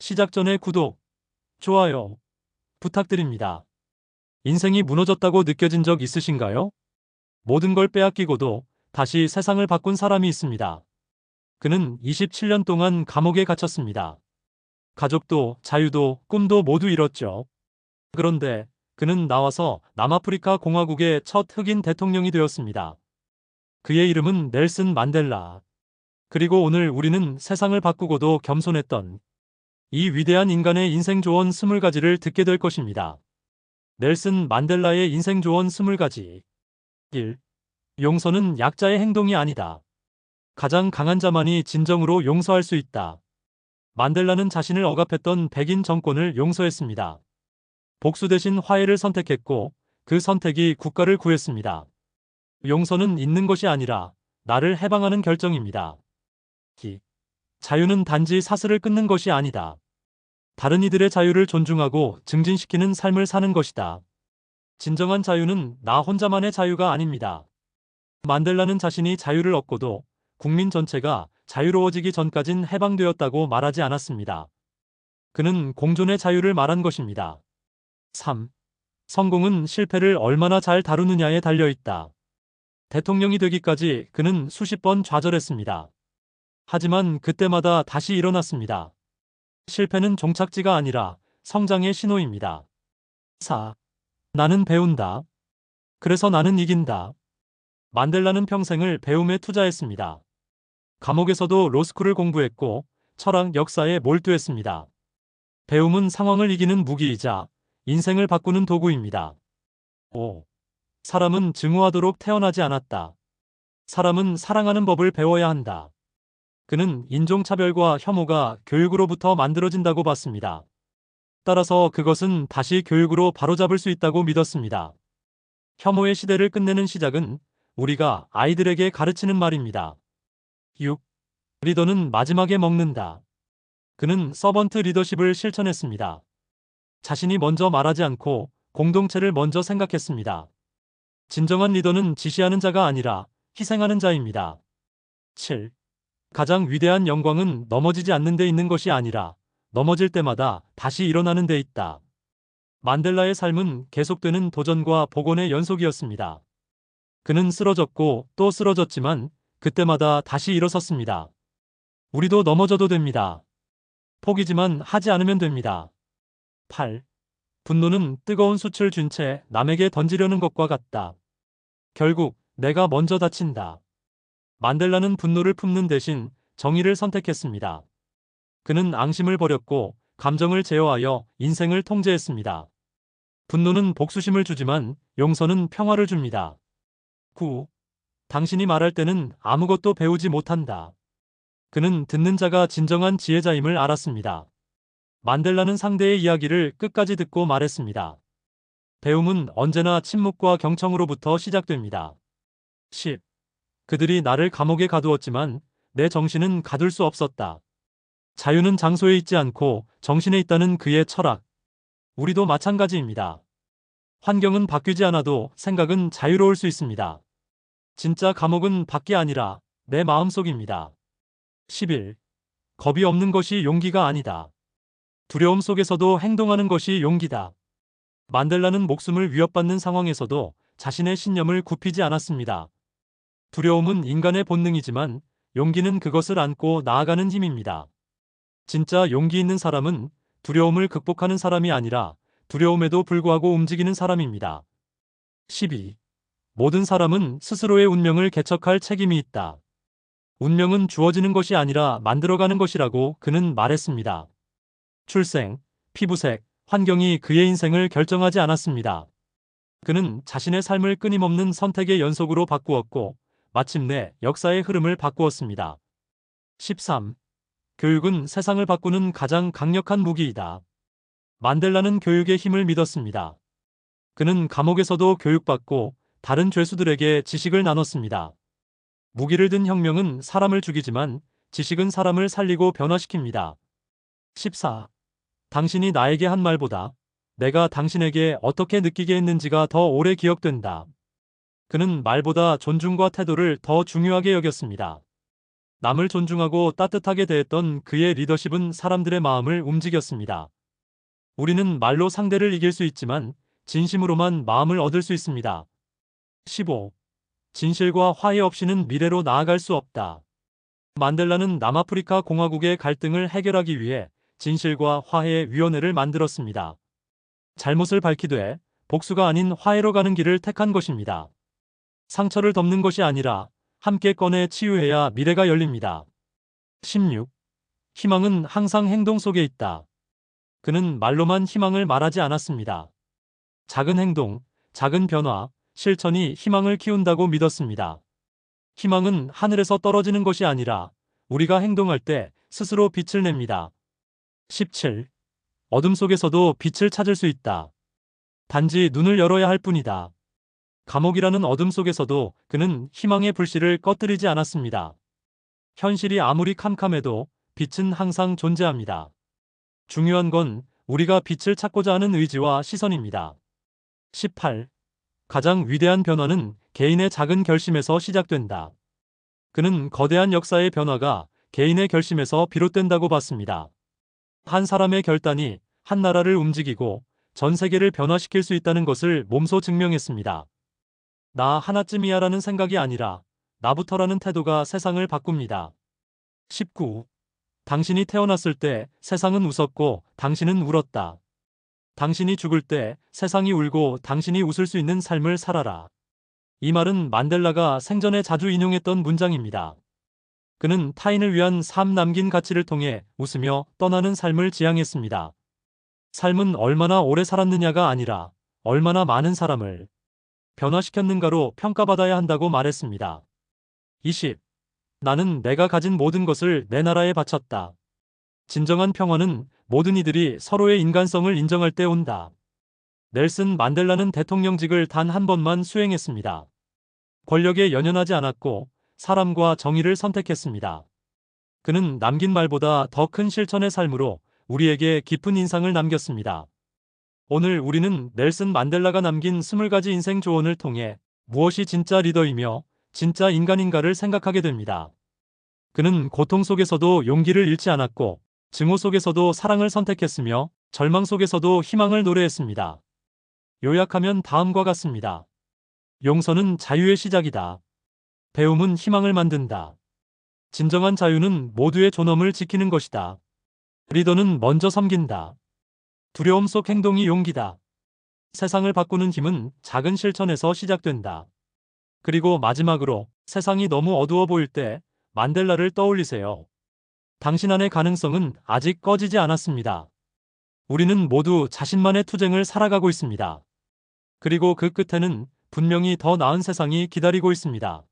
시작 전에 구독, 좋아요 부탁드립니다. 인생이 무너졌다고 느껴진 적 있으신가요? 모든 걸 빼앗기고도 다시 세상을 바꾼 사람이 있습니다. 그는 27년 동안 감옥에 갇혔습니다. 가족도 자유도 꿈도 모두 잃었죠. 그런데 그는 나와서 남아프리카 공화국의 첫 흑인 대통령이 되었습니다. 그의 이름은 넬슨 만델라. 그리고 오늘 우리는 세상을 바꾸고도 겸손했던 이 위대한 인간의 인생 조언 20가지를 듣게 될 것입니다. 넬슨 만델라의 인생 조언 20가지. 1. 용서는 약자의 행동이 아니다. 가장 강한 자만이 진정으로 용서할 수 있다. 만델라는 자신을 억압했던 백인 정권을 용서했습니다. 복수 대신 화해를 선택했고 그 선택이 국가를 구했습니다. 용서는 있는 것이 아니라 나를 해방하는 결정입니다. 2. 자유는 단지 사슬을 끊는 것이 아니다. 다른 이들의 자유를 존중하고 증진시키는 삶을 사는 것이다. 진정한 자유는 나 혼자만의 자유가 아닙니다. 만델라는 자신이 자유를 얻고도 국민 전체가 자유로워지기 전까진 해방되었다고 말하지 않았습니다. 그는 공존의 자유를 말한 것입니다. 3. 성공은 실패를 얼마나 잘 다루느냐에 달려있다. 대통령이 되기까지 그는 수십 번 좌절했습니다. 하지만 그때마다 다시 일어났습니다. 실패는 종착지가 아니라 성장의 신호입니다. 4. 나는 배운다. 그래서 나는 이긴다. 만델라는 평생을 배움에 투자했습니다. 감옥에서도 로스쿨을 공부했고 철학, 역사에 몰두했습니다. 배움은 상황을 이기는 무기이자 인생을 바꾸는 도구입니다. 5. 사람은 증오하도록 태어나지 않았다. 사람은 사랑하는 법을 배워야 한다. 그는 인종차별과 혐오가 교육으로부터 만들어진다고 봤습니다. 따라서 그것은 다시 교육으로 바로잡을 수 있다고 믿었습니다. 혐오의 시대를 끝내는 시작은 우리가 아이들에게 가르치는 말입니다. 6. 리더는 마지막에 먹는다. 그는 서번트 리더십을 실천했습니다. 자신이 먼저 말하지 않고 공동체를 먼저 생각했습니다. 진정한 리더는 지시하는 자가 아니라 희생하는 자입니다. 7. 가장 위대한 영광은 넘어지지 않는 데 있는 것이 아니라 넘어질 때마다 다시 일어나는 데 있다. 만델라의 삶은 계속되는 도전과 복원의 연속이었습니다. 그는 쓰러졌고 또 쓰러졌지만 그때마다 다시 일어섰습니다. 우리도 넘어져도 됩니다. 포기지만 하지 않으면 됩니다. 8. 분노는 뜨거운 숯을 쥔 채 남에게 던지려는 것과 같다. 결국 내가 먼저 다친다. 만델라는 분노를 품는 대신 정의를 선택했습니다. 그는 앙심을 버렸고 감정을 제어하여 인생을 통제했습니다. 분노는 복수심을 주지만 용서는 평화를 줍니다. 9. 당신이 말할 때는 아무것도 배우지 못한다. 그는 듣는 자가 진정한 지혜자임을 알았습니다. 만델라는 상대의 이야기를 끝까지 듣고 말했습니다. 배움은 언제나 침묵과 경청으로부터 시작됩니다. 10. 그들이 나를 감옥에 가두었지만 내 정신은 가둘 수 없었다. 자유는 장소에 있지 않고 정신에 있다는 그의 철학. 우리도 마찬가지입니다. 환경은 바뀌지 않아도 생각은 자유로울 수 있습니다. 진짜 감옥은 밖이 아니라 내 마음속입니다. 11. 겁이 없는 것이 용기가 아니다. 두려움 속에서도 행동하는 것이 용기다. 만델라는 목숨을 위협받는 상황에서도 자신의 신념을 굽히지 않았습니다. 두려움은 인간의 본능이지만 용기는 그것을 안고 나아가는 힘입니다. 진짜 용기 있는 사람은 두려움을 극복하는 사람이 아니라 두려움에도 불구하고 움직이는 사람입니다. 12. 모든 사람은 스스로의 운명을 개척할 책임이 있다. 운명은 주어지는 것이 아니라 만들어가는 것이라고 그는 말했습니다. 출생, 피부색, 환경이 그의 인생을 결정하지 않았습니다. 그는 자신의 삶을 끊임없는 선택의 연속으로 바꾸었고 마침내 역사의 흐름을 바꾸었습니다. 13. 교육은 세상을 바꾸는 가장 강력한 무기이다. 만델라는 교육의 힘을 믿었습니다. 그는 감옥에서도 교육받고 다른 죄수들에게 지식을 나눴습니다. 무기를 든 혁명은 사람을 죽이지만 지식은 사람을 살리고 변화시킵니다. 14. 당신이 나에게 한 말보다 내가 당신에게 어떻게 느끼게 했는지가 더 오래 기억된다. 그는 말보다 존중과 태도를 더 중요하게 여겼습니다. 남을 존중하고 따뜻하게 대했던 그의 리더십은 사람들의 마음을 움직였습니다. 우리는 말로 상대를 이길 수 있지만 진심으로만 마음을 얻을 수 있습니다. 15. 진실과 화해 없이는 미래로 나아갈 수 없다. 만델라는 남아프리카 공화국의 갈등을 해결하기 위해 진실과 화해의 위원회를 만들었습니다. 잘못을 밝히되 복수가 아닌 화해로 가는 길을 택한 것입니다. 상처를 덮는 것이 아니라 함께 꺼내 치유해야 미래가 열립니다. 16. 희망은 항상 행동 속에 있다. 그는 말로만 희망을 말하지 않았습니다. 작은 행동, 작은 변화, 실천이 희망을 키운다고 믿었습니다. 희망은 하늘에서 떨어지는 것이 아니라 우리가 행동할 때 스스로 빛을 냅니다. 17. 어둠 속에서도 빛을 찾을 수 있다. 단지 눈을 열어야 할 뿐이다. 감옥이라는 어둠 속에서도 그는 희망의 불씨를 꺼뜨리지 않았습니다. 현실이 아무리 캄캄해도 빛은 항상 존재합니다. 중요한 건 우리가 빛을 찾고자 하는 의지와 시선입니다. 18. 가장 위대한 변화는 개인의 작은 결심에서 시작된다. 그는 거대한 역사의 변화가 개인의 결심에서 비롯된다고 봤습니다. 한 사람의 결단이 한 나라를 움직이고 전 세계를 변화시킬 수 있다는 것을 몸소 증명했습니다. 나 하나쯤이야라는 생각이 아니라 나부터라는 태도가 세상을 바꿉니다. 19. 당신이 태어났을 때 세상은 웃었고 당신은 울었다. 당신이 죽을 때 세상이 울고 당신이 웃을 수 있는 삶을 살아라. 이 말은 만델라가 생전에 자주 인용했던 문장입니다. 그는 타인을 위한 삶 남긴 가치를 통해 웃으며 떠나는 삶을 지향했습니다. 삶은 얼마나 오래 살았느냐가 아니라 얼마나 많은 사람을 변화시켰는가로 평가받아야 한다고 말했습니다. 20. 나는 내가 가진 모든 것을 내 나라에 바쳤다. 진정한 평화는 모든 이들이 서로의 인간성을 인정할 때 온다. 넬슨 만델라는 대통령직을 단 한 번만 수행했습니다. 권력에 연연하지 않았고 사람과 정의를 선택했습니다. 그는 남긴 말보다 더 큰 실천의 삶으로 우리에게 깊은 인상을 남겼습니다. 오늘 우리는 넬슨 만델라가 남긴 20가지 인생 조언을 통해 무엇이 진짜 리더이며 진짜 인간인가를 생각하게 됩니다. 그는 고통 속에서도 용기를 잃지 않았고 증오 속에서도 사랑을 선택했으며 절망 속에서도 희망을 노래했습니다. 요약하면 다음과 같습니다. 용서는 자유의 시작이다. 배움은 희망을 만든다. 진정한 자유는 모두의 존엄을 지키는 것이다. 리더는 먼저 섬긴다. 두려움 속 행동이 용기다. 세상을 바꾸는 힘은 작은 실천에서 시작된다. 그리고 마지막으로 세상이 너무 어두워 보일 때 만델라를 떠올리세요. 당신 안의 가능성은 아직 꺼지지 않았습니다. 우리는 모두 자신만의 투쟁을 살아가고 있습니다. 그리고 그 끝에는 분명히 더 나은 세상이 기다리고 있습니다.